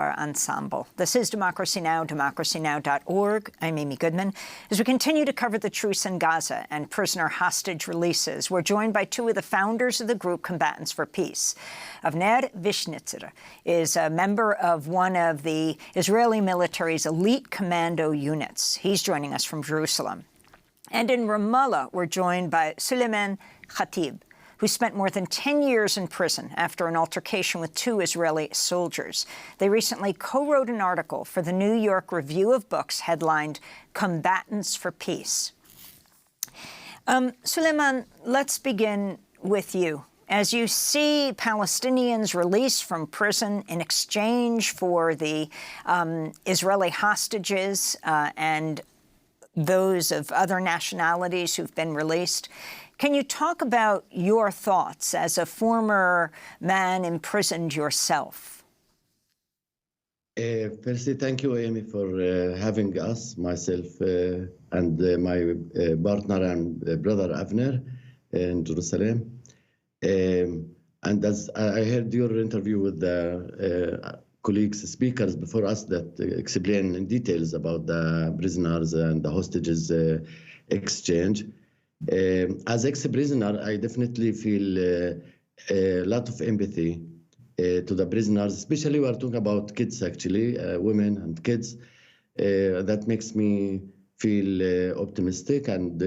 our ensemble. This is Democracy Now!, democracynow.org. I'm Amy Goodman. As we continue to cover the truce in Gaza and prisoner hostage releases, we're joined by two of the founders of the group Combatants for Peace. Avner Vishnitzer is a member of one of the Israeli military's elite commando units. He's joining us from Jerusalem. And in Ramallah, we're joined by Suleiman Khatib, who spent more than 10 years in prison after an altercation with two Israeli soldiers. They recently co-wrote an article for the New York Review of Books headlined Combatants for Peace. Suleiman, let's begin with you. As you see Palestinians released from prison in exchange for the Israeli hostages and those of other nationalities who've been released, can you talk about your thoughts as a former man imprisoned yourself? Firstly, thank you, Amy, for having us, myself and my partner and brother Avner in Jerusalem. And as I heard your interview with the colleagues, speakers before us that explain in details about the prisoners and the hostages exchange. As ex-prisoner, I definitely feel a lot of empathy to the prisoners, especially we're talking about kids, actually, women and kids. That makes me feel optimistic, and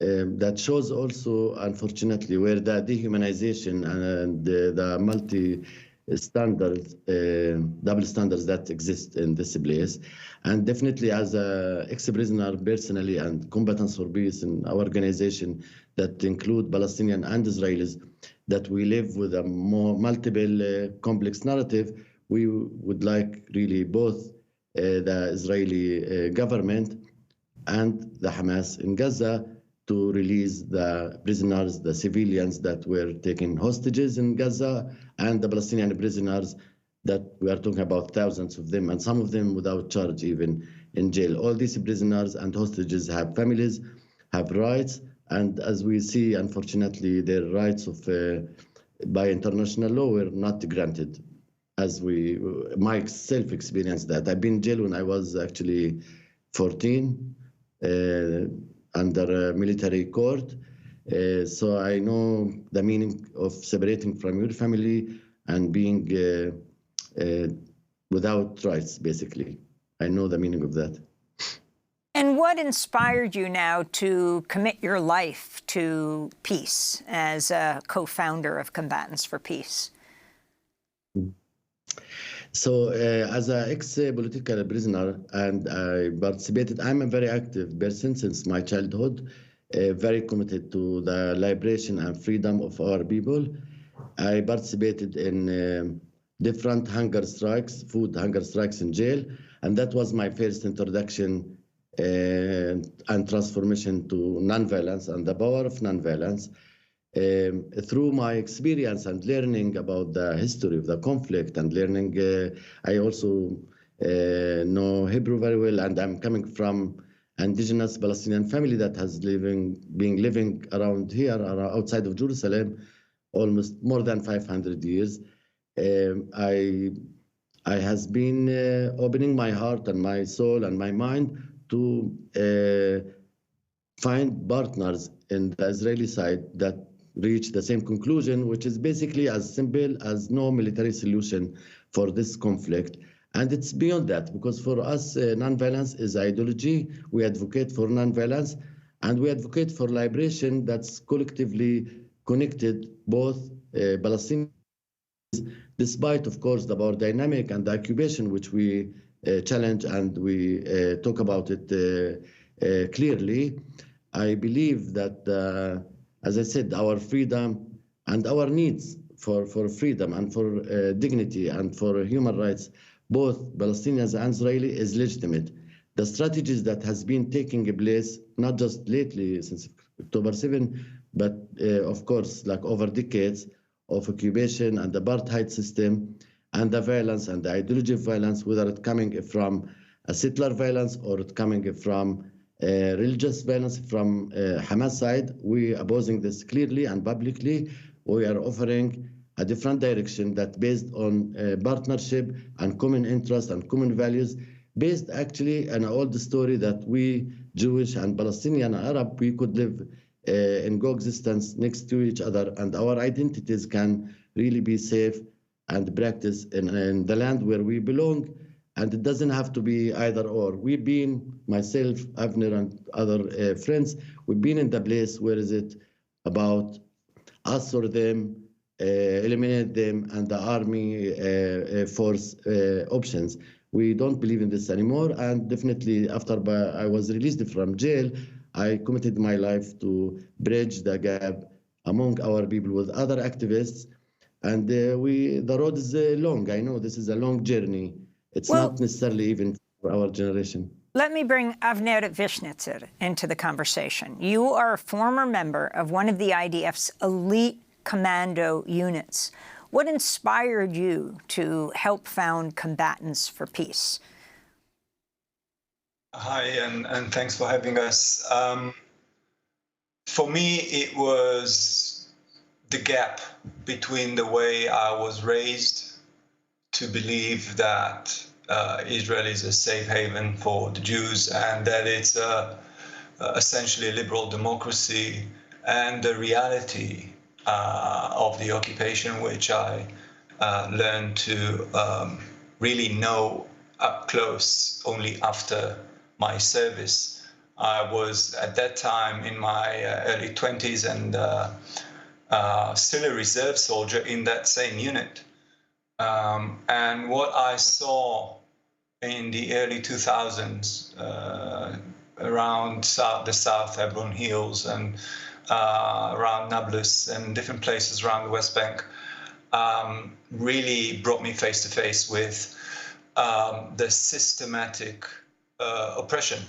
that shows also, unfortunately, where the dehumanization and the multi-standards, double standards that exist in this place. And definitely as an ex-prisoner personally and Combatants for Peace in our organization that include Palestinian and Israelis, that we live with a more multiple complex narrative, we would like really both the Israeli government and the Hamas in Gaza to release the prisoners, the civilians that were taken hostages in Gaza, and the Palestinian prisoners that we are talking about, thousands of them, and some of them without charge even in jail. All these prisoners and hostages have families, have rights, and as we see, unfortunately, their rights of by international law were not granted. As we, myself experienced that. I've been in jail when I was actually 14, under a military court. So I know the meaning of separating from your family and being without rights, basically. I know the meaning of that. And what inspired you now to commit your life to peace as a co-founder of Combatants for Peace? So as an ex-political prisoner, and I participated, I'm a very active person since my childhood, very committed to the liberation and freedom of our people. I participated in different hunger strikes, food hunger strikes in jail, and that was my first introduction and transformation to nonviolence and the power of nonviolence. Through my experience and learning about the history of the conflict and learning, I also know Hebrew very well, and I'm coming from indigenous Palestinian family that has been living around here, outside of Jerusalem, almost more than 500 years. I has been opening my heart and my soul and my mind to find partners in the Israeli side that reach the same conclusion, which is basically as simple as no military solution for this conflict. And it's beyond that, because for us, nonviolence is ideology. We advocate for nonviolence, and we advocate for liberation that's collectively connected, both Palestinians, despite, of course, the power dynamic and the occupation, which we challenge and we talk about it clearly. I believe that, as I said, our freedom and our needs for freedom and for dignity and for human rights, both Palestinians and Israeli, is legitimate. The strategies that has been taking place, not just lately since October 7, but of course, like over decades of occupation and apartheid system and the violence and the ideology of violence, whether it's coming from a settler violence or it's coming from religious violence from Hamas side, we are opposing this clearly and publicly. We are offering a different direction that based on partnership and common interest and common values, based actually on an old story that we, Jewish and Palestinian and Arab, we could live in coexistence next to each other, and our identities can really be safe and practiced in the land where we belong. And it doesn't have to be either or. We've been, myself, Avner, and other friends, we've been in the place where is it about us or them, eliminate them, and the army force options. We don't believe in this anymore. And definitely after I was released from jail, I committed my life to bridge the gap among our people with other activists. And the road is long. I know this is a long journey. It's not necessarily even for our generation. Let me bring Avner Vishnitzer into the conversation. You are a former member of one of the IDF's elite commando units. What inspired you to help found Combatants for Peace? Hi, and thanks for having us. For me, it was the gap between the way I was raised to believe that Israel is a safe haven for the Jews and that it's essentially a liberal democracy, and the reality of the occupation, which I learned to really know up close only after my service. I was at that time in my early 20s and still a reserve soldier in that same unit. And what I saw in the early 2000s around the South Hebron Hills and around Nablus and different places around the West Bank really brought me face to face with the systematic oppression,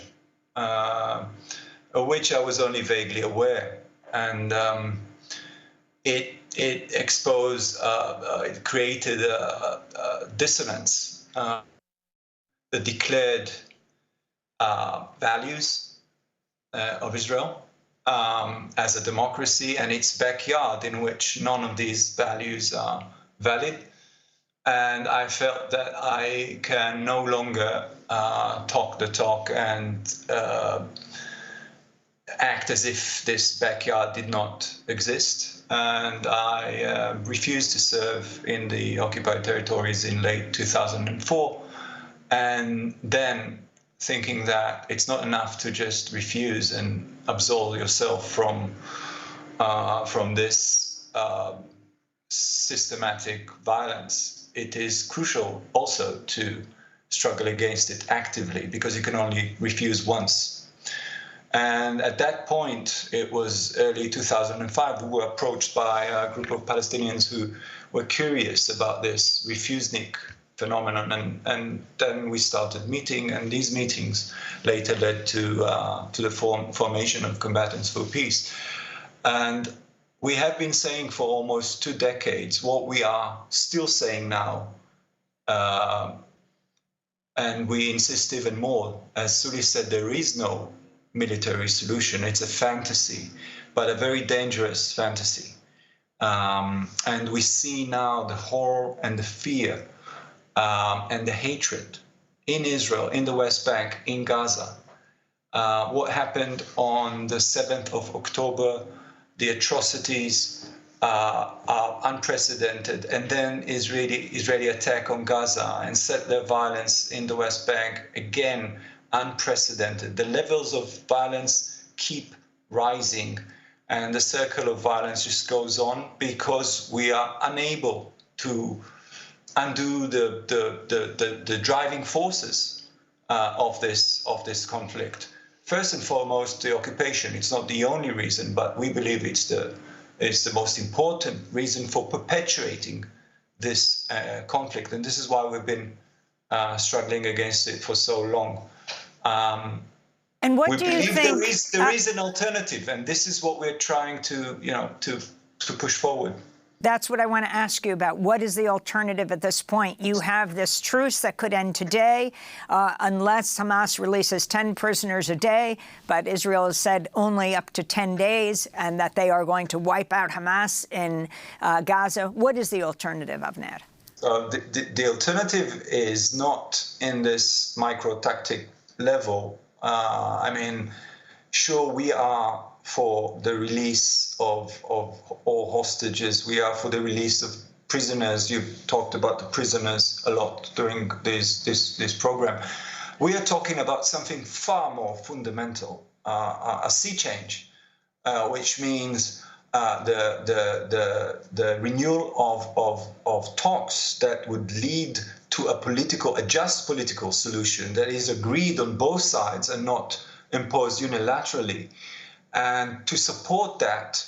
of which I was only vaguely aware. And it exposed, it created a dissonance. The declared values of Israel as a democracy and its backyard, in which none of these values are valid. And I felt that I can no longer talk the talk and act as if this backyard did not exist. And I refused to serve in the occupied territories in late 2004. And then thinking that it's not enough to just refuse and absolve yourself from this systematic violence, it is crucial also to struggle against it actively, because you can only refuse once. And at that point, it was early 2005, we were approached by a group of Palestinians who were curious about this refusnik phenomenon, and then we started meeting, and these meetings later led to the formation of Combatants for Peace. And we have been saying for almost 2 decades what we are still saying now, and we insist even more. As Suli said, there is no military solution. It's a fantasy, but a very dangerous fantasy. And we see now the horror and the fear and the hatred in Israel, in the West Bank, in Gaza. What happened on the 7th of October, the atrocities are unprecedented. And then Israeli attack on Gaza and settler violence in the West Bank, again, unprecedented. The levels of violence keep rising, and the circle of violence just goes on because we are unable to undo the driving forces of this conflict. First and foremost, the occupation. It's not the only reason, but we believe it's the most important reason for perpetuating this conflict, and this is why we've been struggling against it for so long. And what do you think? There is an alternative, and this is what we're trying to push forward. That's what I want to ask you about. What is the alternative at this point? You have this truce that could end today unless Hamas releases 10 prisoners a day, but Israel has said only up to 10 days and that they are going to wipe out Hamas in Gaza. What is the alternative, Avner? The alternative is not in this micro-tactic level. I mean, sure, we are for the release of all hostages. We are for the release of prisoners. You've talked about the prisoners a lot during this program. We are talking about something far more fundamental, a sea change, which means the renewal of talks that would lead to a just political solution that is agreed on both sides and not imposed unilaterally. And to support that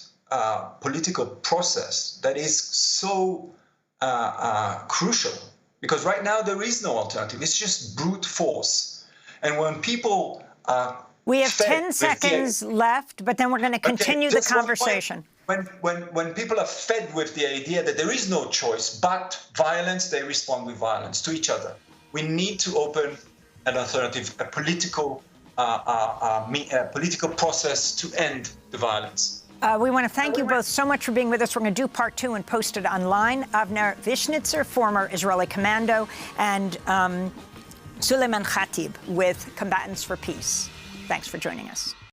political process that is so crucial, because right now there is no alternative. It's just brute force. And when people we have 10 seconds left, but then we're going to continue the conversation. When people are fed with the idea that there is no choice but violence, they respond with violence to each other. We need to open an alternative, a political process to end the violence. We want to thank you both so much for being with us. We're going to do part 2 and post it online. Avner Vishnitzer, former Israeli commando, and Suleiman Khatib with Combatants for Peace. Thanks for joining us.